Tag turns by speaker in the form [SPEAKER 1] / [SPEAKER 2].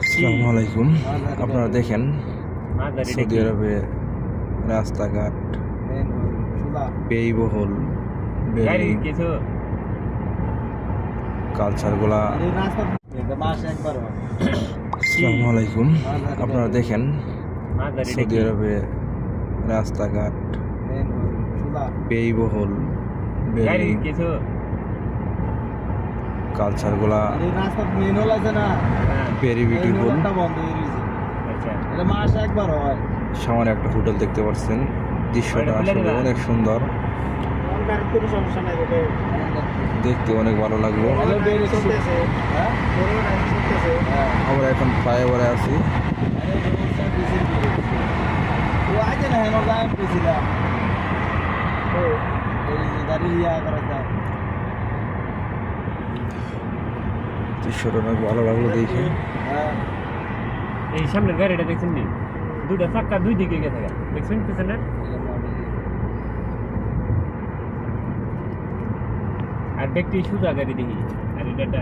[SPEAKER 1] আসসালামু আলাইকুম। আপনারা দেখেন সৌদি আরবে রাস্তাঘাট ব্যয়বহুল বিল্ডিং কালচারগুলা। আসসালামু আলাইকুম। আপনারা দেখেন সৌদি আরবে রাস্তাঘাট ব্যয়বহুল বিল্ডিং কালচারগুলা ভেরি বিউটিফুল। সামনে একটা হোটেল দেখতে পাচ্ছেন, দৃশ্যটা আসলে অনেক সুন্দর, দেখতে অনেক ভালো লাগলো। আমরা এখন ফ্লাইওভারে আছি। দৃশ্যটা অনেক ভালো লাগলো দেখে।
[SPEAKER 2] এই সামনের গাড়িটা দেখছেন নি, দুটা চাক্কা দুই দিকে গেছে, দেখছেন পিছনে? আর দেখতে সোজা গাড়ি দেখি, আর এটা